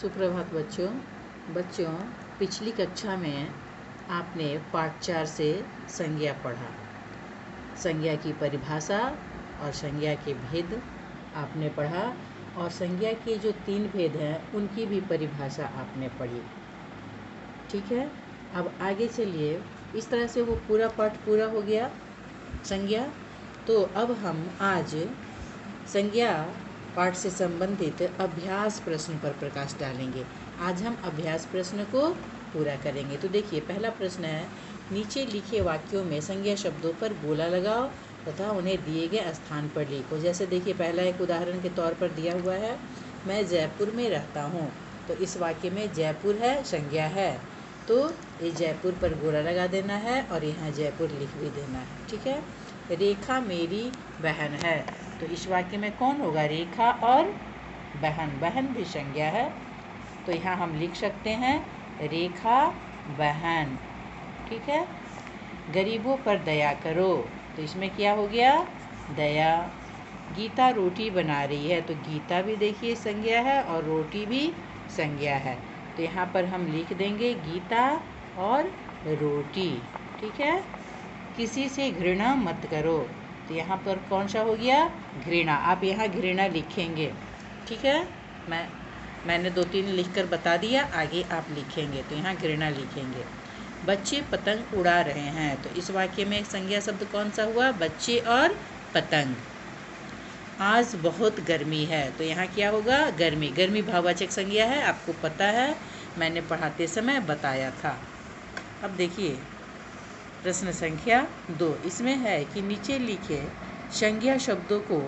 सुप्रभात बच्चों पिछली कक्षा में आपने पाठ 4 से संज्ञा पढ़ा। संज्ञा की परिभाषा और संज्ञा के भेद आपने पढ़ा और संज्ञा के जो 3 भेद हैं उनकी भी परिभाषा आपने पढ़ी। ठीक है, अब आगे चलिए। इस तरह से वो पूरा पाठ पूरा हो गया संज्ञा। तो अब हम आज संज्ञा पाठ से संबंधित अभ्यास प्रश्न पर प्रकाश डालेंगे। आज हम अभ्यास प्रश्न को पूरा करेंगे। तो देखिए, पहला प्रश्न है, नीचे लिखे वाक्यों में संज्ञा शब्दों पर गोला लगाओ तथा उन्हें दिए गए स्थान पर लिखो। जैसे देखिए, पहला एक उदाहरण के तौर पर दिया हुआ है, मैं जयपुर में रहता हूँ। तो इस वाक्य में जयपुर है, संज्ञा है, तो ये जयपुर पर गोला लगा देना है और यहाँ जयपुर लिख भी देना है। ठीक है। रेखा मेरी बहन है, तो इस वाक्य में कौन होगा? रेखा और बहन। बहन भी संज्ञा है, तो यहाँ हम लिख सकते हैं रेखा बहन। ठीक है। गरीबों पर दया करो, तो इसमें क्या हो गया? दया। गीता रोटी बना रही है, तो गीता भी देखिए संज्ञा है और रोटी भी संज्ञा है, तो यहाँ पर हम लिख देंगे गीता और रोटी। ठीक है। किसी से घृणा मत करो, तो यहाँ पर कौन सा हो गया? घृणा। आप यहाँ घृणा लिखेंगे। ठीक है। मैंने 2-3 लिखकर बता दिया, आगे आप लिखेंगे, तो यहाँ घृणा लिखेंगे। बच्चे पतंग उड़ा रहे हैं, तो इस वाक्य में संज्ञा शब्द कौन सा हुआ? बच्चे और पतंग। आज बहुत गर्मी है, तो यहाँ क्या होगा? गर्मी। गर्मी भाववाचक संज्ञा है, आपको पता है, मैंने पढ़ाते समय बताया था। अब देखिए प्रश्न संख्या 2, इसमें है कि नीचे लिखे संज्ञा शब्दों को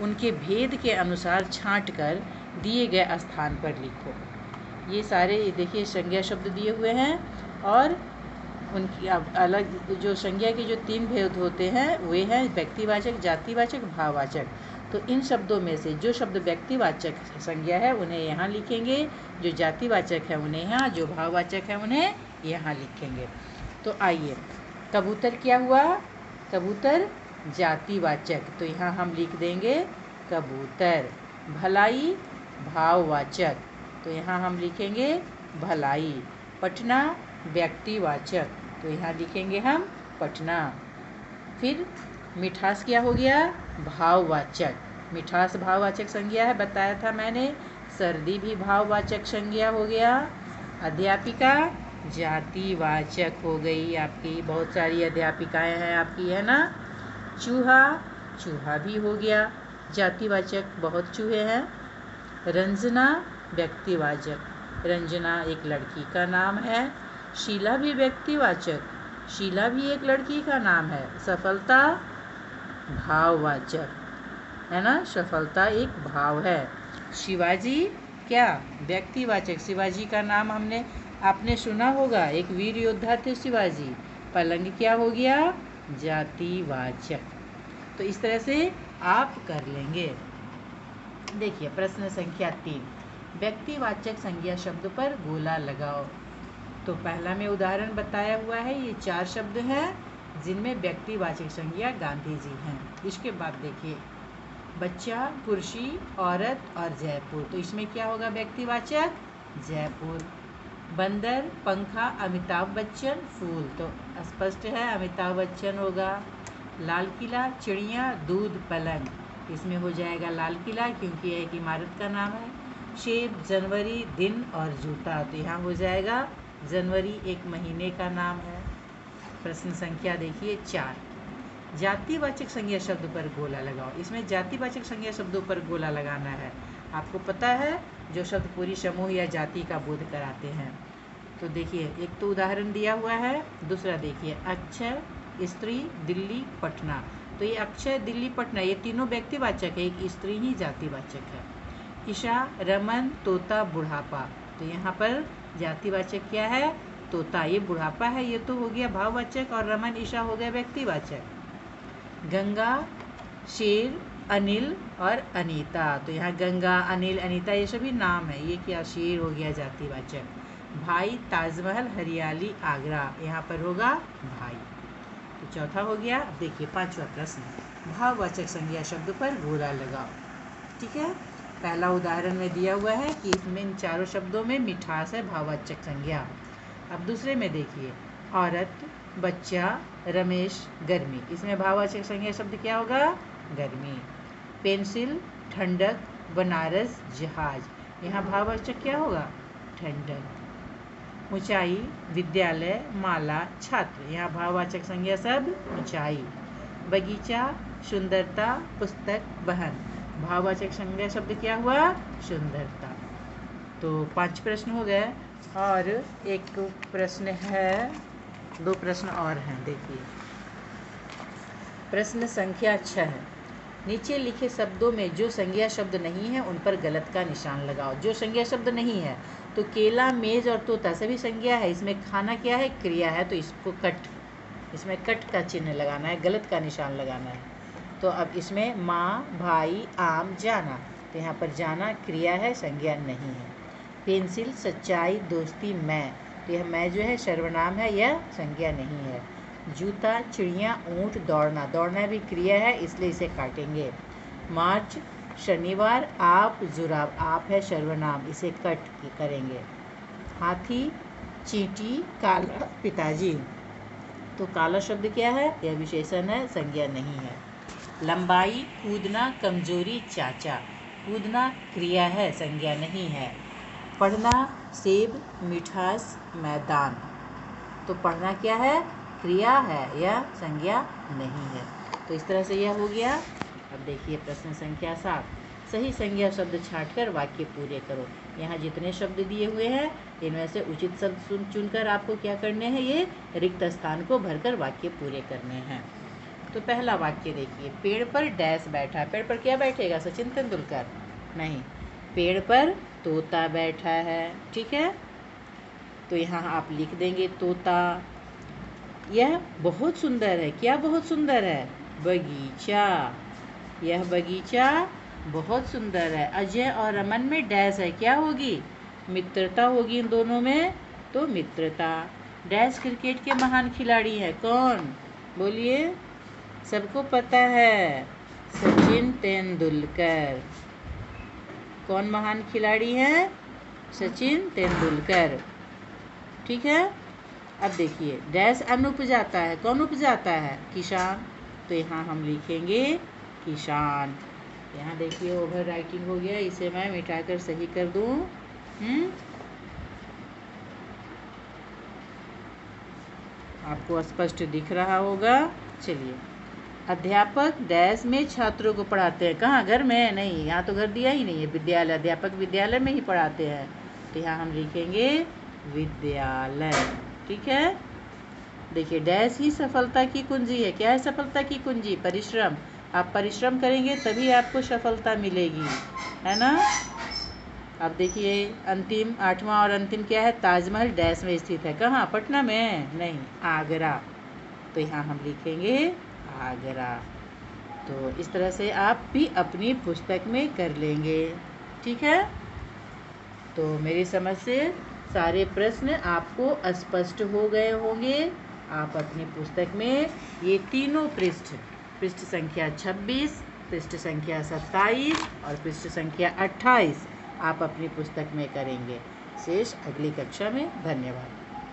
उनके भेद के अनुसार छांटकर दिए गए स्थान पर लिखो। ये सारे देखिए संज्ञा शब्द दिए हुए हैं और उनकी अलग जो संज्ञा के जो 3 भेद होते हैं वे हैं व्यक्तिवाचक, जातिवाचक, भाववाचक। तो इन शब्दों में से जो शब्द व्यक्तिवाचक संज्ञा है उन्हें यहाँ लिखेंगे, जो जातिवाचक है उन्हें यहाँ, जो भाववाचक है उन्हें यहाँ लिखेंगे। तो आइए, कबूतर क्या हुआ? कबूतर जातिवाचक, तो यहाँ हम लिख देंगे कबूतर। भलाई भाववाचक, तो यहाँ हम लिखेंगे भलाई। पटना व्यक्तिवाचक, तो यहाँ लिखेंगे हम पटना। फिर मिठास क्या हो गया? भाववाचक। मिठास भाववाचक संज्ञा है, बताया था मैंने। सर्दी भी भाववाचक संज्ञा हो गया। अध्यापिका जातिवाचक हो गई आपकी, बहुत सारी अध्यापिकाएं हैं आपकी, है ना। चूहा, चूहा भी हो गया जातिवाचक, बहुत चूहे हैं। रंजना व्यक्तिवाचक, रंजना एक लड़की का नाम है। शीला भी व्यक्तिवाचक, शीला भी एक लड़की का नाम है। सफलता भाववाचक, है ना, सफलता एक भाव है। शिवाजी क्या? व्यक्तिवाचक, शिवाजी का नाम आपने सुना होगा, एक वीर योद्धा थे शिवाजी। पलंग क्या हो गया? जातिवाचक। तो इस तरह से आप कर लेंगे। देखिए प्रश्न संख्या 3, व्यक्तिवाचक संज्ञा शब्द पर गोला लगाओ। तो पहला में उदाहरण बताया हुआ है, ये 4 शब्द हैं जिनमें व्यक्तिवाचक संज्ञा गांधी जी हैं। इसके बाद देखिए, बच्चा, कुर्सी, औरत और जयपुर, तो इसमें क्या होगा? व्यक्तिवाचक जयपुर। बंदर, पंखा, अमिताभ बच्चन, फूल, तो स्पष्ट है अमिताभ बच्चन होगा। लाल किला, चिड़िया, दूध, पलंग, इसमें हो जाएगा लाल किला क्योंकि एक इमारत का नाम है। सेब, जनवरी, दिन और जूता, तो यहाँ हो जाएगा जनवरी एक महीने का नाम है। प्रश्न संख्या देखिए 4, जातिवाचक संज्ञा शब्द पर गोला लगाओ। इसमें जातिवाचक संज्ञा शब्दों पर गोला लगाना है। आपको पता है जो शब्द पूरी समूह या जाति का बोध कराते हैं। तो देखिए, एक तो उदाहरण दिया हुआ है, दूसरा देखिए, अक्षय, स्त्री, दिल्ली, पटना, तो ये अक्षय, दिल्ली, पटना ये तीनों व्यक्तिवाचक है, एक स्त्री ही जातिवाचक है। ईशा, रमन, तोता, बुढ़ापा, तो यहाँ पर जातिवाचक क्या है? तोता, ये बुढ़ापा है, ये तो हो गया भाववाचक, और रमन, ईशा हो गया व्यक्तिवाचक। गंगा, शेर, अनिल और अनीता, तो यहाँ गंगा, अनिल, अनीता ये सभी नाम है, ये क्या? शेर हो गया जातिवाचक। भाई, ताजमहल, हरियाली, आगरा, यहाँ पर होगा भाई। तो चौथा हो गया। देखिए 5वां प्रश्न, भाववाचक संज्ञा शब्द पर गोला लगाओ। ठीक है। पहला उदाहरण में दिया हुआ है कि इसमें इन चारों शब्दों में मिठास है, भाववाचक संज्ञा। अब दूसरे में देखिए, औरत, बच्चा, रमेश, गर्मी। इसमें भाववाचक संज्ञा शब्द क्या होगा? गर्मी। पेंसिल, ठंडक, बनारस, जहाज। यहाँ भाववाचक क्या होगा? ठंडक। ऊंचाई, विद्यालय, माला, छात्र। यहाँ भाववाचक संज्ञा शब्द ऊंचाई। बगीचा, सुंदरता, पुस्तक, बहन। भाववाचक संज्ञा शब्द क्या हुआ? सुंदरता। तो 5 प्रश्न हो गए और एक प्रश्न है, 2 प्रश्न और हैं। देखिए प्रश्न संख्या 6। नीचे लिखे शब्दों में जो संज्ञा शब्द नहीं है उन पर गलत का निशान लगाओ। जो संज्ञा शब्द नहीं है तो केला, मेज और तोता सभी संज्ञा है। इसमें खाना क्या है? क्रिया है, तो इसको कट, इसमें कट का चिन्ह लगाना है, गलत का निशान लगाना है। तो अब इसमें माँ, भाई, आम, जाना। तो यहाँ पर जाना क्रिया है, संज्ञा नहीं है। पेंसिल, सच्चाई, दोस्ती, मैं। तो यह मैं जो है सर्वनाम है, यह संज्ञा नहीं है। जूता, चिड़िया, ऊँट, दौड़ना। दौड़ना भी क्रिया है, इसलिए इसे काटेंगे। मार्च, शनिवार, आप, जुराब। आप है सर्वनाम, इसे कट करेंगे। हाथी, चींटी, काला, पिताजी। तो काला शब्द क्या है? यह विशेषण है, संज्ञा नहीं है। लंबाई, कूदना, कमजोरी, चाचा। कूदना क्रिया है, संज्ञा नहीं है। पढ़ना, सेब, मिठास, मैदान। तो पढ़ना क्या है? क्रिया है, यह संज्ञा नहीं है। तो इस तरह से यह हो गया। अब देखिए प्रश्न संख्या 7। सही संज्ञा शब्द छांटकर वाक्य पूरे करो। यहाँ जितने शब्द दिए हुए हैं इनमें से उचित शब्द चुनकर आपको क्या करने हैं? ये रिक्त स्थान को भरकर वाक्य पूरे करने हैं। तो पहला वाक्य देखिए, पेड़ पर डैश बैठा। पेड़ पर क्या बैठेगा? सचिन तेंदुलकर? नहीं, पेड़ पर तोता बैठा है। ठीक है, तो यहाँ आप लिख देंगे तोता। यह बहुत सुंदर है। क्या बहुत सुंदर है? बगीचा। यह बगीचा बहुत सुंदर है। अजय और रमन में डैश है, क्या होगी? मित्रता होगी इन दोनों में, तो मित्रता। डैश क्रिकेट के महान खिलाड़ी हैं, कौन? बोलिए, सबको पता है, सचिन तेंदुलकर। कौन महान खिलाड़ी हैं? सचिन तेंदुलकर। ठीक है, अब देखिए डैश अन्न उपजाता है, कौन उपजाता है? किसान। तो यहाँ हम लिखेंगे किसान। यहाँ देखिए ओवर राइटिंग हो गया, इसे मैं मिटाकर सही कर दूँ। आपको स्पष्ट दिख रहा होगा। चलिए, अध्यापक डैश में छात्रों को पढ़ाते हैं। कहाँ? घर में? नहीं, यहाँ तो घर दिया ही नहीं है। विद्यालय, अध्यापक विद्यालय में ही पढ़ाते हैं। तो यहाँ हम लिखेंगे विद्यालय। ठीक है, देखिए डैश ही सफलता की कुंजी है। क्या है सफलता की कुंजी? परिश्रम। आप परिश्रम करेंगे तभी आपको सफलता मिलेगी, है ना। अब देखिए अंतिम 8वां और अंतिम क्या है? ताजमहल डैश में स्थित है। कहाँ? पटना में? नहीं, आगरा। तो यहाँ हम लिखेंगे आगरा। तो इस तरह से आप भी अपनी पुस्तक में कर लेंगे। ठीक है, तो मेरी समझ से सारे प्रश्न आपको स्पष्ट हो गए होंगे। आप अपनी पुस्तक में ये तीनों पृष्ठ संख्या 26, पृष्ठ संख्या 27 और पृष्ठ संख्या 28 आप अपनी पुस्तक में करेंगे। शेष अगली कक्षा में। धन्यवाद।